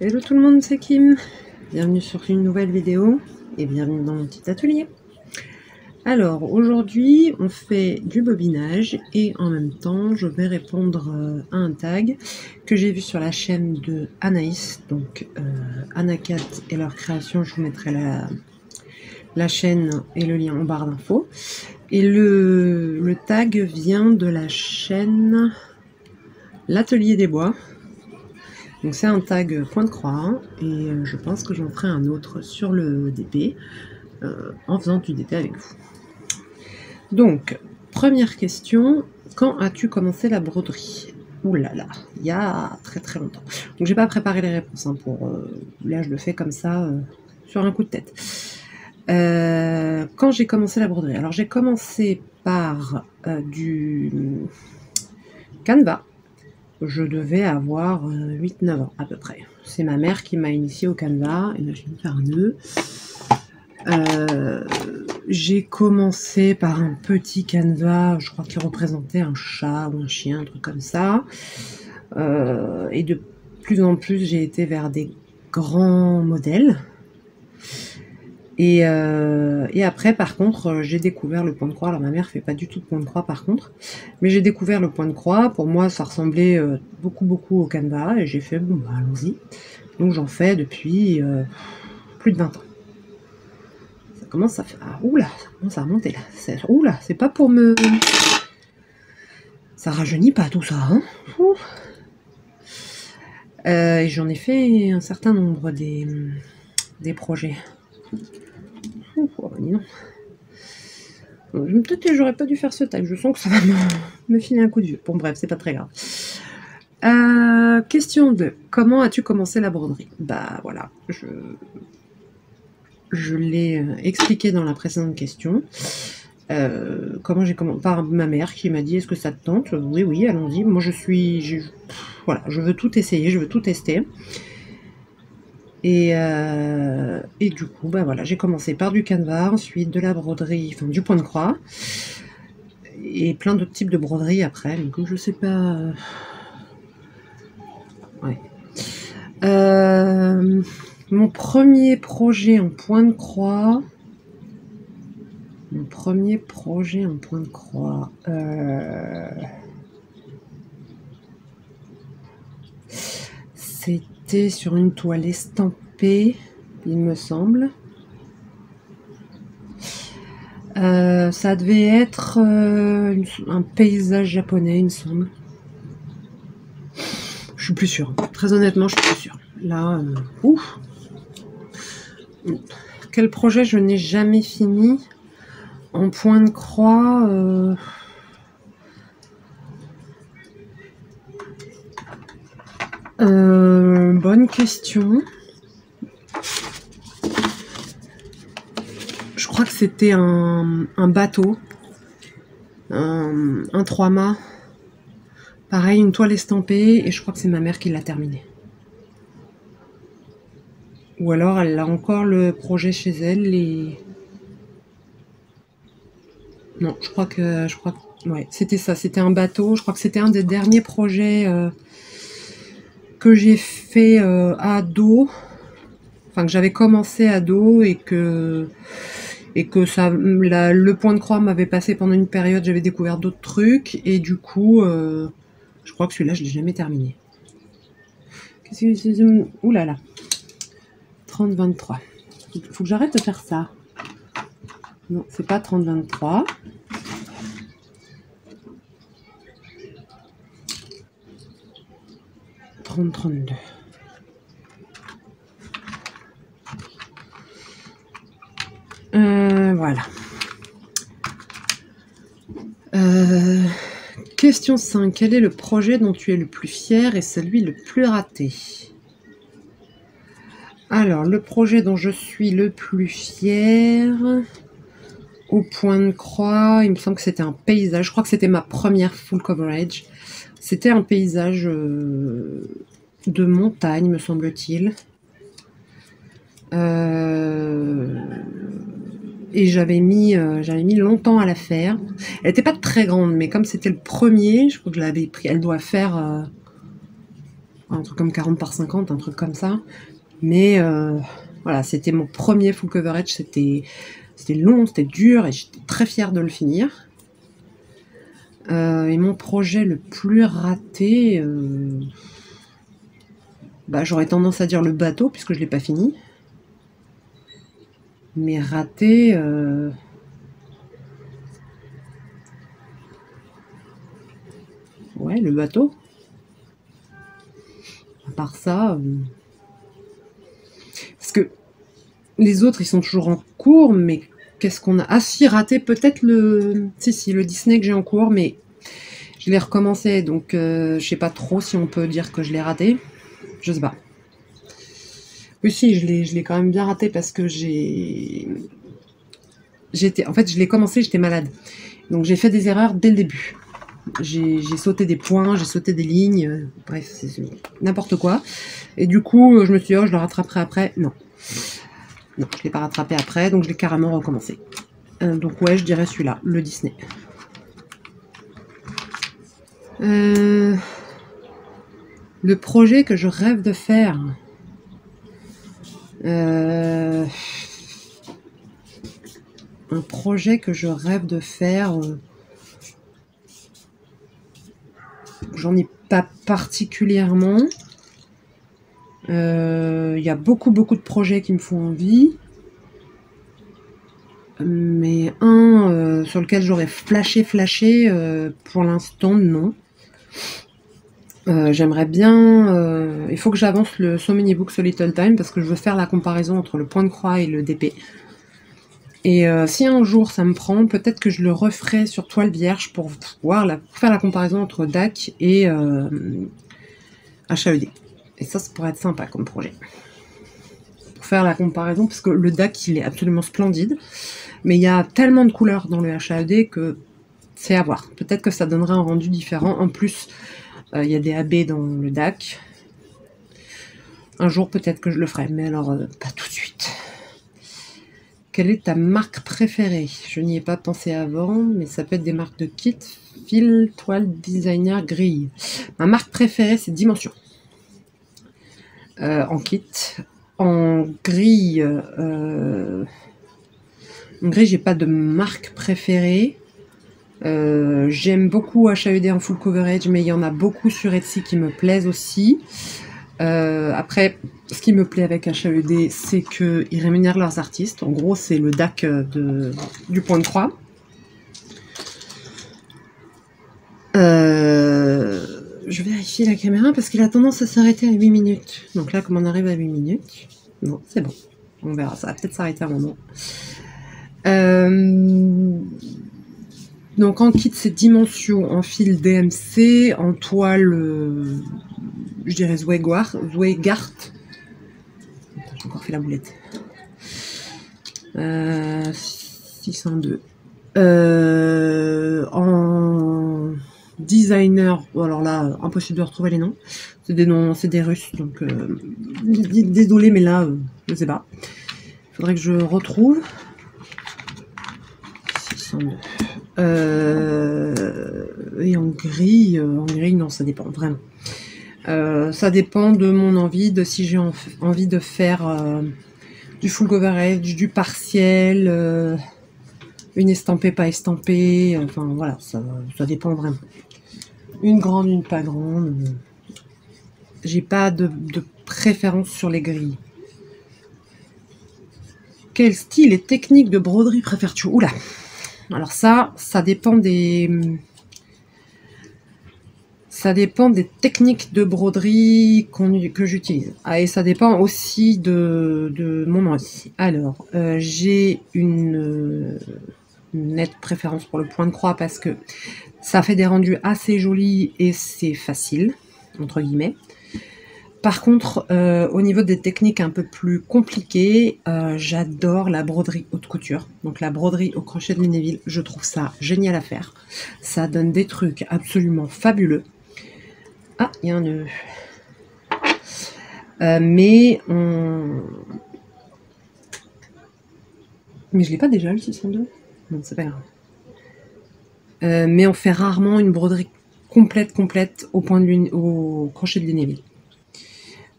Hello tout le monde, c'est Kim. Bienvenue sur une nouvelle vidéo et bienvenue dans mon petit atelier. Alors aujourd'hui on fait du bobinage et en même temps je vais répondre à un tag que j'ai vu sur la chaîne de Anaïs, donc Anacat et leur création. Je vous mettrai la chaîne et le lien en barre d'infos. Et le tag vient de la chaîne L'Atelier des Bois. Donc c'est un tag point de croix et je pense que j'en ferai un autre sur le DP en faisant du DP avec vous. Donc, première question, quand as-tu commencé la broderie? Ouh là là, il y a très très longtemps. Donc j'ai pas préparé les réponses hein, pour là je le fais comme ça sur un coup de tête. Quand j'ai commencé la broderie, alors j'ai commencé par du Canva. Je devais avoir 8-9 ans à peu près. C'est ma mère qui m'a initiée au Canva. Et là, je viens de faire un nœud. J'ai commencé par un petit Canva, je crois qu'il représentait un chat ou un chien, un truc comme ça. Et de plus en plus, j'ai été vers des grands modèles. Et après, par contre, j'ai découvert le point de croix. Alors, ma mère fait pas du tout de point de croix, par contre. Mais j'ai découvert le point de croix. Pour moi, ça ressemblait beaucoup au Canva. Et j'ai fait, bon, bah, allons-y. Donc, j'en fais depuis plus de 20 ans. Ça commence à faire... Ah, oula, ça commence à remonter, là. Oula, c'est pas pour me... Ça rajeunit pas, tout ça, hein. Et j'en ai fait un certain nombre des projets. Oh, dis non. Peut-être que j'aurais pas dû faire ce tag. Je sens que ça va me filer un coup de vieux. Bon, bref, c'est pas très grave. Question 2. Comment as-tu commencé la broderie? Bah voilà, je l'ai expliqué dans la précédente question. Comment j'ai commencé? Par ma mère qui m'a dit est-ce que ça te tente? Oui, allons-y. Moi voilà, je veux tout essayer, je veux tout tester. Et du coup, bah voilà, j'ai commencé par du Canva, ensuite de la broderie, enfin du point de croix, et plein d'autres types de broderie après. Donc je sais pas. Ouais. Mon premier projet en point de croix. C'était sur une toile estampée, il me semble. Ça devait être un paysage japonais, il me semble. Je suis plus sûre. Très honnêtement, je suis plus sûre. Là, ouf. Quel projet je n'ai jamais fini en point de croix? Bonne question. Je crois que c'était un bateau, un 3-mâts. Pareil, une toile estampée, et je crois que c'est ma mère qui l'a terminé. Ou alors elle a encore le projet chez elle et... Non, je crois que ouais, c'était ça, c'était un bateau. Je crois que c'était un des derniers projets que j'ai fait ado, enfin que j'avais commencé ado et que ça, le point de croix m'avait passé pendant une période, j'avais découvert d'autres trucs et du coup, je crois que celui-là, je l'ai jamais terminé. Qu'est-ce que c'est? Ouh là là, 30-23. Il faut que j'arrête de faire ça. Non, c'est pas 30-23. « 30-32. Voilà. Question 5. Quel est le projet dont tu es le plus fier et celui le plus raté? Alors, le projet dont je suis le plus fier, au point de croix, il me semble que c'était un paysage. Je crois que c'était ma première full coverage. C'était un paysage de montagne, me semble-t-il. Et j'avais mis longtemps à la faire. Elle n'était pas très grande, mais comme c'était le premier, je crois que je l'avais pris. Elle doit faire un truc comme 40 par 50, un truc comme ça. Mais voilà, c'était mon premier full coverage, c'était long, c'était dur, et j'étais très fière de le finir. Et mon projet le plus raté, bah, j'aurais tendance à dire le bateau, puisque je l'ai pas fini. Mais raté... ouais, le bateau. À part ça... parce que les autres, ils sont toujours en cours, mais qu'est-ce qu'on a... Ah si, raté peut-être le... Si, le Disney que j'ai en cours, mais je l'ai recommencé, donc je sais pas trop si on peut dire que je l'ai raté. Je sais pas. Oui, si, je l'ai quand même bien raté parce que en fait, je l'ai commencé, j'étais malade. Donc j'ai fait des erreurs dès le début. J'ai sauté des points, j'ai sauté des lignes, bref, c'est n'importe quoi. Et du coup, je me suis dit, oh, je le rattraperai après. Non. Non, je ne l'ai pas rattrapé après, donc je l'ai carrément recommencé. Donc ouais, je dirais celui-là, le Disney. Le projet que je rêve de faire... un projet que je rêve de faire... j'en ai pas particulièrement. Il y a beaucoup de projets qui me font envie. Mais un sur lequel j'aurais flashé, pour l'instant, non. J'aimerais bien... il faut que j'avance le So Many Books a Little Time, parce que je veux faire la comparaison entre le point de croix et le DP. Et si un jour ça me prend, peut-être que je le referai sur toile vierge pour faire la comparaison entre DAC et HAED. Et ça pourrait être sympa comme projet. Pour faire la comparaison, parce que le DAC, il est absolument splendide. Mais il y a tellement de couleurs dans le HAED que c'est à voir. Peut-être que ça donnerait un rendu différent. En plus, il y a des AB dans le DAC. Un jour, peut-être que je le ferai. Mais alors, pas tout de suite. Quelle est ta marque préférée? Je n'y ai pas pensé avant, mais ça peut être des marques de kit, fil, toile, designer, grille. Ma marque préférée, c'est Dimension. En kit. En grille, j'ai pas de marque préférée. J'aime beaucoup HAED en full coverage, mais il y en a beaucoup sur Etsy qui me plaisent aussi. Après, ce qui me plaît avec HAED, c'est qu'ils rémunèrent leurs artistes. En gros, c'est le DAC du point de croix. Je vérifie la caméra parce qu'il a tendance à s'arrêter à 8 minutes. Donc là, comme on arrive à 8 minutes... Non, c'est bon. On verra, ça va peut-être s'arrêter à un moment. Donc en kit, c'est Dimension, en fil DMC, en toile, je dirais Zweigart. J'ai encore fait la boulette. 602. En designer, alors là, impossible de retrouver les noms. C'est des noms, c'est des Russes, donc désolé, mais là, je sais pas. Il faudrait que je retrouve. 602. Et en grille, non, ça dépend vraiment. Ça dépend de mon envie, de si j'ai envie de faire du full coverage, du partiel, une estampée, pas estampée, enfin voilà, ça dépend vraiment. Une grande, une pas grande. J'ai pas de préférence sur les grilles. Quel style et technique de broderie préfères-tu? Oula! Alors ça dépend des techniques de broderie que j'utilise. Ah, et ça dépend aussi de mon envie. Alors, j'ai une nette préférence pour le point de croix parce que ça fait des rendus assez jolis et c'est facile, entre guillemets. Par contre, au niveau des techniques un peu plus compliquées, j'adore la broderie haute couture. Donc la broderie au crochet de Lunéville, je trouve ça génial à faire. Ça donne des trucs absolument fabuleux. Ah, il y a un nœud. Mais je l'ai pas déjà le 602? Non, c'est pas grave. Mais on fait rarement une broderie complète au crochet de Lunéville.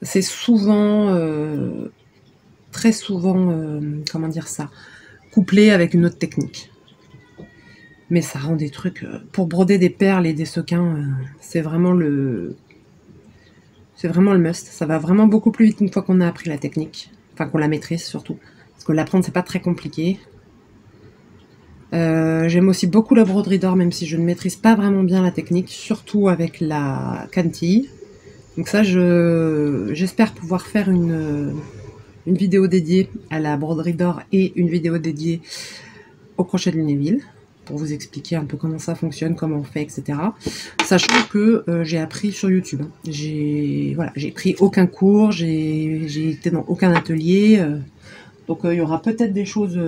c'est souvent, très souvent, comment dire ça, couplé avec une autre technique. Mais ça rend des trucs, pour broder des perles et des sequins, c'est vraiment le must. Ça va vraiment beaucoup plus vite une fois qu'on a appris la technique, enfin qu'on la maîtrise surtout, parce que l'apprendre c'est pas très compliqué. J'aime aussi beaucoup la broderie d'or, même si je ne maîtrise pas vraiment bien la technique, surtout avec la cantille. Donc ça, j'espère pouvoir faire une vidéo dédiée à la broderie d'or et une vidéo dédiée au crochet de Lunéville, pour vous expliquer un peu comment ça fonctionne, comment on fait, etc. Sachant que j'ai appris sur YouTube. J'ai pris aucun cours, j'ai été dans aucun atelier. Donc il y aura peut-être des choses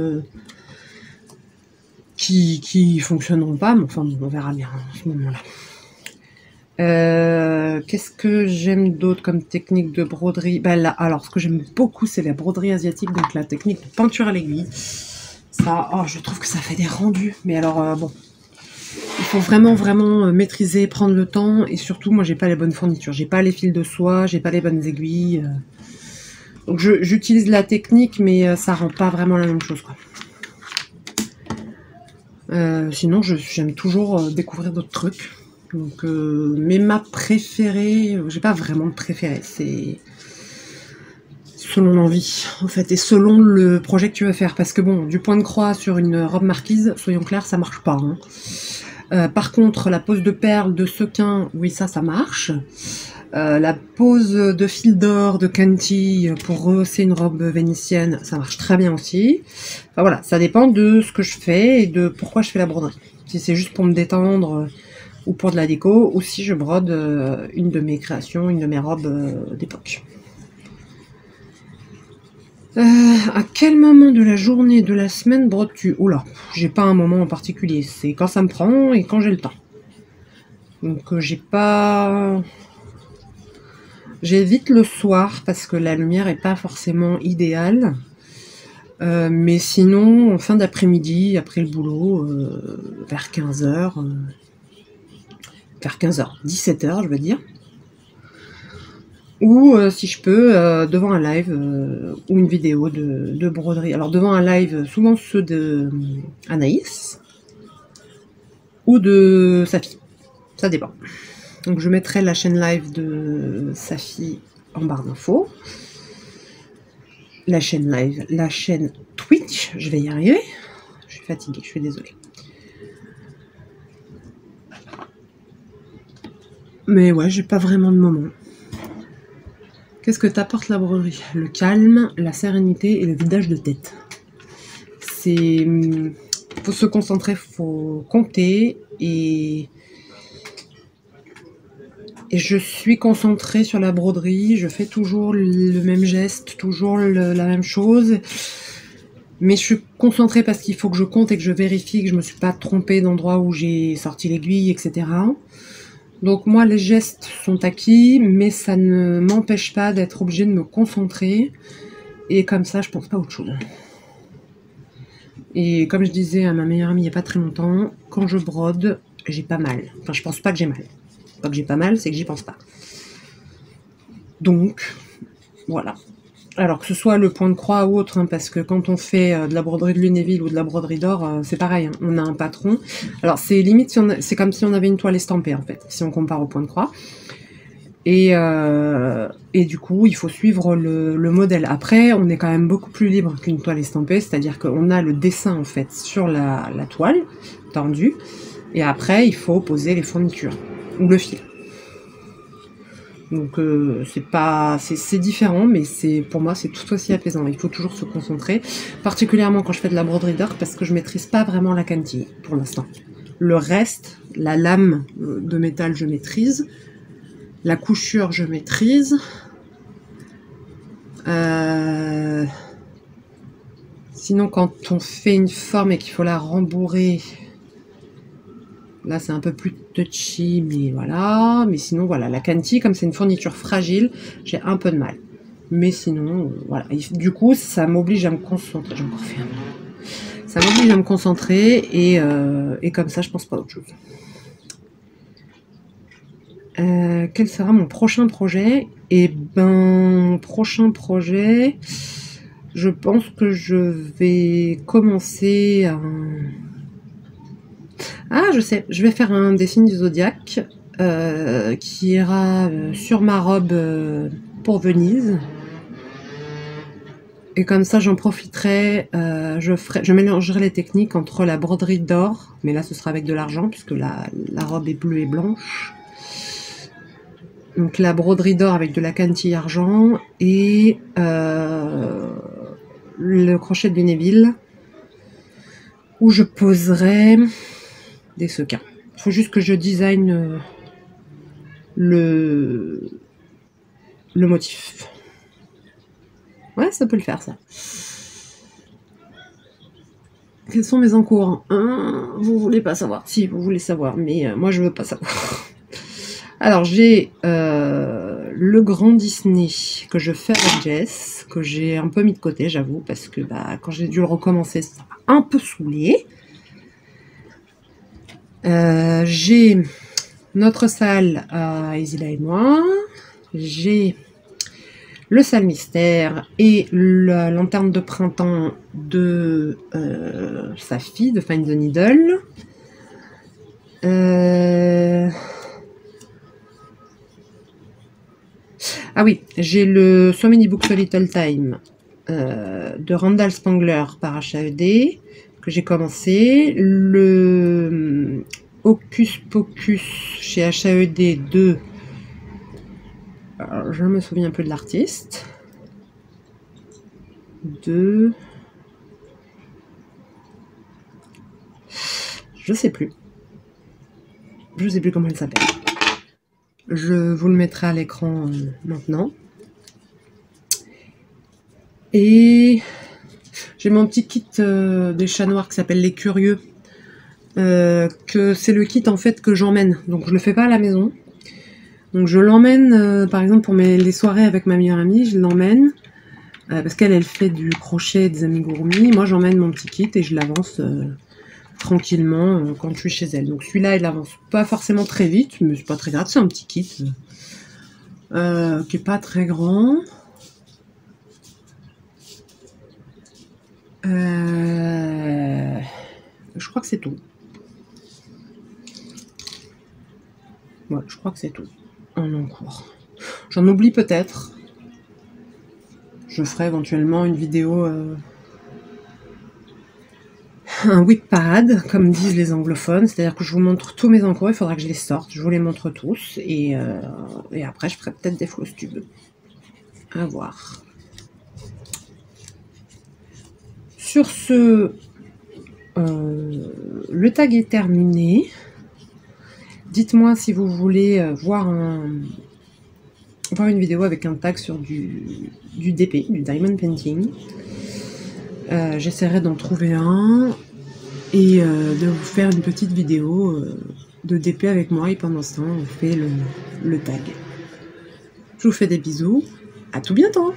qui fonctionneront pas, mais enfin on verra bien à ce moment-là. Qu'est-ce que j'aime d'autre comme technique de broderie? Bah là, alors ce que j'aime beaucoup c'est la broderie asiatique, donc la technique de peinture à l'aiguille. Ça, oh, je trouve que ça fait des rendus. Mais alors bon, il faut vraiment maîtriser, prendre le temps, et surtout moi j'ai pas les bonnes fournitures, j'ai pas les fils de soie, j'ai pas les bonnes aiguilles. Donc j'utilise la technique, mais ça rend pas vraiment la même chose, quoi. Sinon j'aime toujours découvrir d'autres trucs. Donc, mais ma préférée, j'ai pas vraiment de préférée, c'est selon l'envie, en fait, et selon le projet que tu veux faire. Parce que bon, du point de croix sur une robe marquise, soyons clairs, ça marche pas. Hein. Par contre, la pose de perles, de sequins, oui, ça marche. La pose de fil d'or, de cantille pour rehausser une robe vénitienne, ça marche très bien aussi. Enfin voilà, ça dépend de ce que je fais et de pourquoi je fais la broderie. Si c'est juste pour me détendre ou pour de la déco, ou si je brode une de mes créations, une de mes robes d'époque. À quel moment de la journée, de la semaine brodes-tu? Oula, j'ai pas un moment en particulier, c'est quand ça me prend et quand j'ai le temps. Donc j'ai pas... J'évite le soir parce que la lumière est pas forcément idéale. Mais sinon, en fin d'après-midi, après le boulot, vers 15h, vers 15h, 17h, je veux dire. Ou si je peux, devant un live ou une vidéo de broderie. Alors devant un live, souvent ceux de Anaïs ou de Safi. Ça dépend. Donc je mettrai la chaîne live de Safi en barre d'infos. La chaîne live, la chaîne Twitch, je vais y arriver. Je suis fatiguée, je suis désolée. Mais ouais, j'ai pas vraiment de moment. Qu'est-ce que t'apporte la broderie? Le calme, la sérénité et le vidage de tête. C'est... faut se concentrer, faut compter et je suis concentrée sur la broderie, je fais toujours le même geste, toujours la même chose. Mais je suis concentrée parce qu'il faut que je compte et que je vérifie que je me suis pas trompée d'endroit où j'ai sorti l'aiguille, etc. Donc moi les gestes sont acquis, mais ça ne m'empêche pas d'être obligée de me concentrer. Et comme ça je pense pas à autre chose. Et comme je disais à ma meilleure amie il n'y a pas très longtemps, quand je brode, j'ai pas mal. Enfin je pense pas que j'ai mal. Pas que j'ai pas mal, c'est que j'y pense pas. Donc, voilà. Alors que ce soit le point de croix ou autre, hein, parce que quand on fait de la broderie de Lunéville ou de la broderie d'or, c'est pareil, hein, on a un patron. Alors c'est limite, c'est comme si on avait une toile estampée en fait, si on compare au point de croix. Et du coup, il faut suivre le modèle. Après, on est quand même beaucoup plus libre qu'une toile estampée, c'est-à-dire qu'on a le dessin en fait sur la toile tendue, et après il faut poser les fournitures ou le fil. Donc c'est différent, mais pour moi c'est tout aussi apaisant. Il faut toujours se concentrer, particulièrement quand je fais de la broderie d'or, parce que je maîtrise pas vraiment la cantille pour l'instant. Le reste, la lame de métal je maîtrise, la couchure je maîtrise. Sinon quand on fait une forme et qu'il faut la rembourrer, là, c'est un peu plus touchy, mais voilà. Mais sinon, voilà, la cantille, comme c'est une fourniture fragile, j'ai un peu de mal. Mais sinon, voilà. Et du coup, ça m'oblige à me concentrer. Ça m'oblige à me concentrer et comme ça, je pense pas à autre chose. Quel sera mon prochain projet? Eh ben, mon prochain projet, je pense que je vais commencer un... Ah, je sais, je vais faire un des signes du zodiaque qui ira sur ma robe pour Venise. Et comme ça, j'en profiterai, je mélangerai les techniques entre la broderie d'or, mais là ce sera avec de l'argent puisque la robe est bleue et blanche. Donc la broderie d'or avec de la cantille argent et le crochet de Lunéville où je poserai des sequins. Il faut juste que je design le motif. Ouais, ça peut le faire, ça. Quels sont mes encours? Vous voulez pas savoir? Si, vous voulez savoir, mais moi, je veux pas savoir. Alors, j'ai le grand Disney que je fais avec Jess, que j'ai un peu mis de côté, j'avoue, parce que quand j'ai dû le recommencer, ça m'a un peu saoulé. J'ai notre salle à Isila et moi. J'ai le salle mystère et la lanterne de printemps de Safi, de Find the Needle. Ah oui, j'ai le So Many Books a Little Time de Randall Spangler par HAED que j'ai commencé. Le Hocus Pocus chez HAED de... Alors, je me souviens un peu de l'artiste. Je sais plus. Je sais plus comment elle s'appelle. Je vous le mettrai à l'écran maintenant. Et j'ai mon petit kit des chats noirs qui s'appelle Les Curieux. Que c'est le kit en fait que j'emmène. Donc je le fais pas à la maison. Donc je l'emmène par exemple pour les soirées avec ma meilleure amie. Je l'emmène parce qu'elle fait du crochet des amigurumis. Moi j'emmène mon petit kit et je l'avance tranquillement quand je suis chez elle. Donc celui-là il avance pas forcément très vite, mais c'est pas très grave, c'est un petit kit qui est pas très grand. Je crois que c'est tout. Ouais, je crois que c'est tout en encours. J'en oublie peut-être. Je ferai éventuellement une vidéo un whip parade, comme disent les anglophones, c'est-à-dire que je vous montre tous mes encours, il faudra que je les sorte, je vous les montre tous, et après je ferai peut-être des fausses tubes. À voir. Sur ce, le tag est terminé. Dites-moi si vous voulez voir une vidéo avec un tag sur du DP, du Diamond Painting. J'essaierai d'en trouver un et de vous faire une petite vidéo de DP avec moi, et pendant ce temps on fait le tag. Je vous fais des bisous, à tout bientôt.